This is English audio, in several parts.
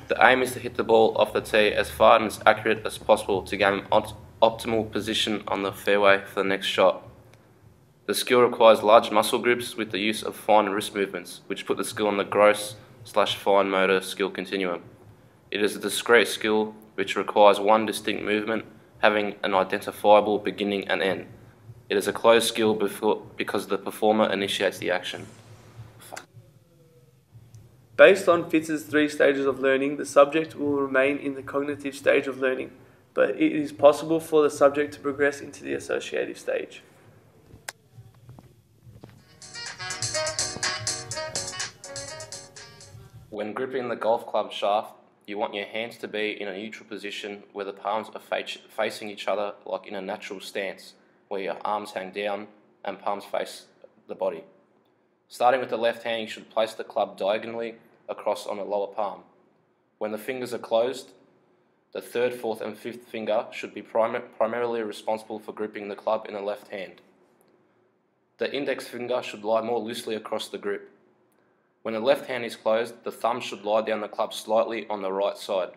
The aim is to hit the ball off the tee as far and as accurate as possible to gain optimal position on the fairway for the next shot. The skill requires large muscle groups with the use of fine wrist movements, which put the skill on the gross/fine motor skill continuum. It is a discrete skill which requires one distinct movement having an identifiable beginning and end. It is a closed skill because the performer initiates the action. Based on Fitz's 3 stages of learning, the subject will remain in the cognitive stage of learning, but it is possible for the subject to progress into the associative stage. When gripping the golf club shaft, you want your hands to be in a neutral position where the palms are facing each other like in a natural stance, where your arms hang down and palms face the body. Starting with the left hand, you should place the club diagonally across on the lower palm. When the fingers are closed, the 3rd, 4th and 5th finger should be primarily responsible for gripping the club in the left hand. The index finger should lie more loosely across the grip. When the left hand is closed, the thumb should lie down the club slightly on the right side.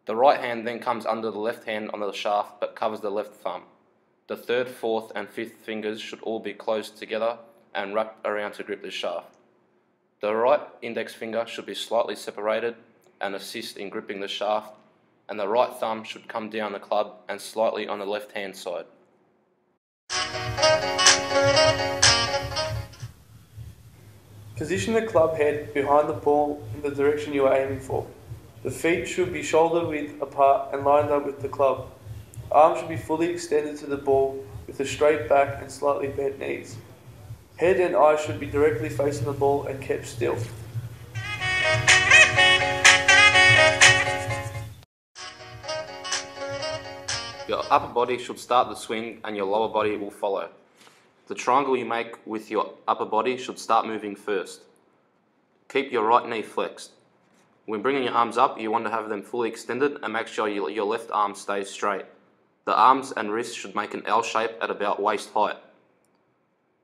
The right hand then comes under the left hand on the shaft but covers the left thumb. The 3rd, 4th and 5th fingers should all be closed together and wrapped around to grip the shaft. The right index finger should be slightly separated and assist in gripping the shaft, and the right thumb should come down the club and slightly on the left hand side. Position the club head behind the ball in the direction you are aiming for. The feet should be shoulder width apart and lined up with the club. Arms should be fully extended to the ball with a straight back and slightly bent knees. Head and eyes should be directly facing the ball and kept still. Your upper body should start the swing and your lower body will follow. The triangle you make with your upper body should start moving first. Keep your right knee flexed. When bringing your arms up, you want to have them fully extended and make sure your left arm stays straight. The arms and wrists should make an L shape at about waist height.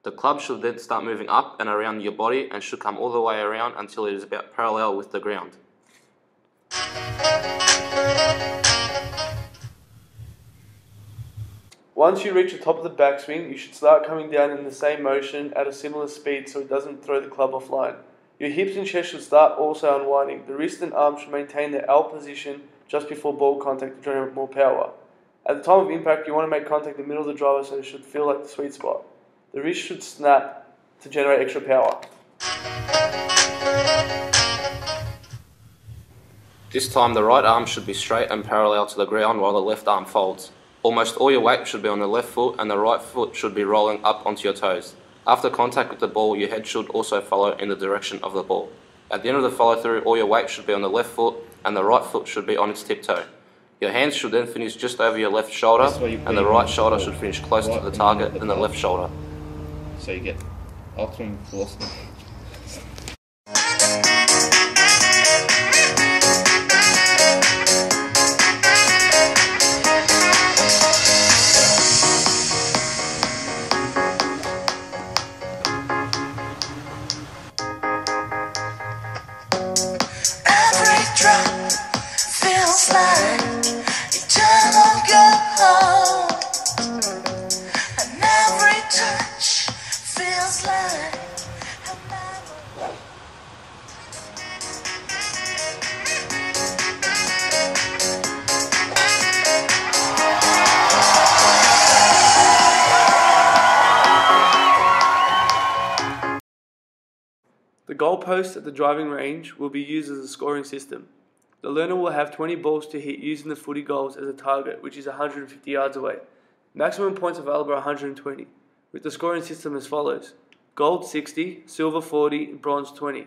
The club should then start moving up and around your body and should come all the way around until it is about parallel with the ground. Once you reach the top of the backswing, you should start coming down in the same motion at a similar speed so it doesn't throw the club offline. Your hips and chest should start also unwinding. The wrist and arms should maintain their L position just before ball contact to generate more power. At the time of impact, you want to make contact in the middle of the driver so it should feel like the sweet spot. The wrist should snap to generate extra power. This time the right arm should be straight and parallel to the ground while the left arm folds. Almost all your weight should be on the left foot and the right foot should be rolling up onto your toes. After contact with the ball, your head should also follow in the direction of the ball. At the end of the follow through, all your weight should be on the left foot and the right foot should be on its tiptoe. Your hands should then finish just over your left shoulder and the right shoulder should finish closer to the target than the left shoulder. So you get optimum velocity. Every drop feels like eternal gold, and every touch feels like another. The goalpost at the driving range will be used as a scoring system. The learner will have 20 balls to hit using the footy goals as a target, which is 150 yards away. Maximum points available are 120, with the scoring system as follows: gold 60, silver 40, and bronze 20.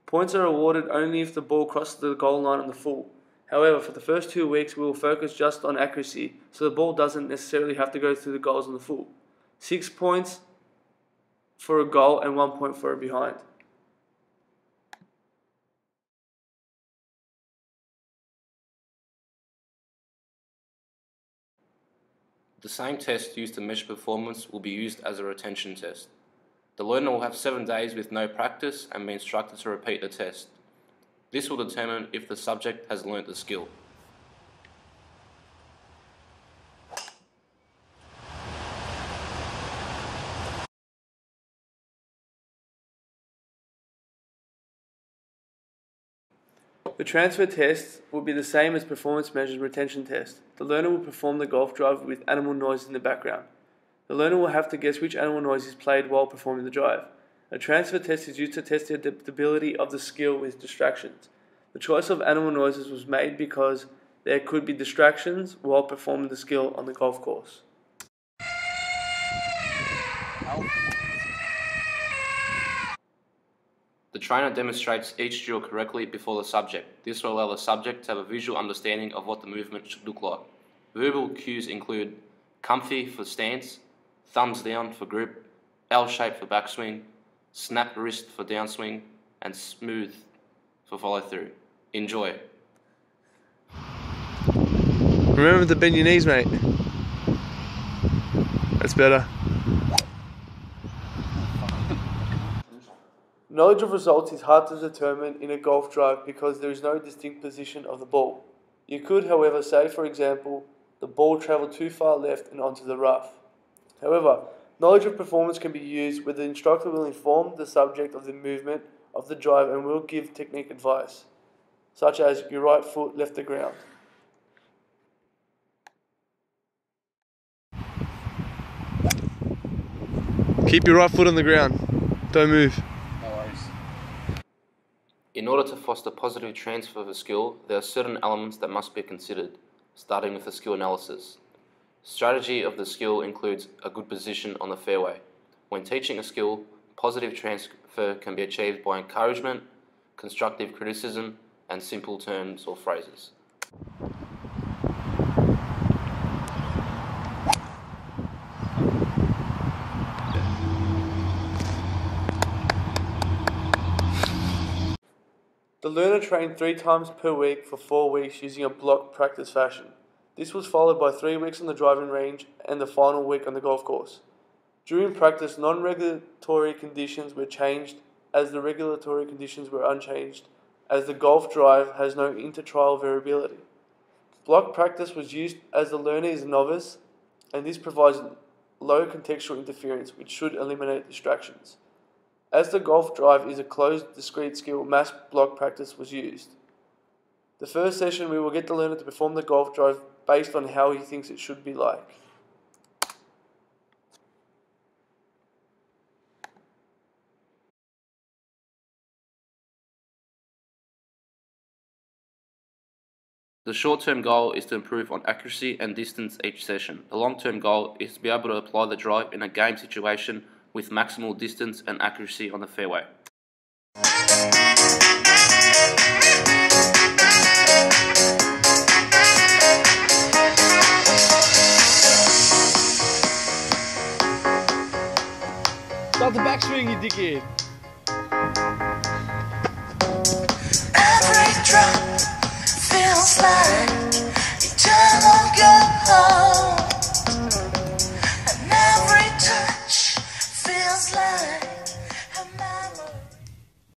Points are awarded only if the ball crosses the goal line on the full. However, for the first 2 weeks, we will focus just on accuracy, so the ball doesn't necessarily have to go through the goals on the full. 6 points for a goal and 1 point for a behind. The same test used to measure performance will be used as a retention test. The learner will have 7 days with no practice and be instructed to repeat the test. This will determine if the subject has learnt the skill. The transfer test will be the same as performance measures retention test. The learner will perform the golf drive with animal noise in the background. The learner will have to guess which animal noise is played while performing the drive. A transfer test is used to test the adaptability of the skill with distractions. The choice of animal noises was made because there could be distractions while performing the skill on the golf course. The trainer demonstrates each drill correctly before the subject. This will allow the subject to have a visual understanding of what the movement should look like. Verbal cues include comfy for stance, thumbs down for grip, L shape for backswing, snap wrist for downswing, and smooth for follow through. Enjoy. Remember to bend your knees, mate. That's better. Knowledge of results is hard to determine in a golf drive because there is no distinct position of the ball. You could, however, say, for example, the ball travelled too far left and onto the rough. However, knowledge of performance can be used where the instructor will inform the subject of the movement of the drive and will give technique advice, such as your right foot left the ground. Keep your right foot on the ground. Don't move. In order to foster positive transfer of a skill, there are certain elements that must be considered, starting with the skill analysis. Strategy of the skill includes a good position on the fairway. When teaching a skill, positive transfer can be achieved by encouragement, constructive criticism, and simple terms or phrases. The learner trained 3 times per week for 4 weeks using a block practice fashion. This was followed by 3 weeks on the driving range and the final week on the golf course. During practice, non-regulatory conditions were changed as the regulatory conditions were unchanged, as the golf drive has no inter-trial variability. Block practice was used as the learner is a novice, and this provides low contextual interference, which should eliminate distractions. As the golf drive is a closed, discrete skill, mass block practice was used. The first session, we will get the learner to perform the golf drive based on how he thinks it should be like. The short-term goal is to improve on accuracy and distance each session. The long-term goal is to be able to apply the drive in a game situation with maximal distance and accuracy on the fairway. Start the backswing, you dickhead. Every drop feels like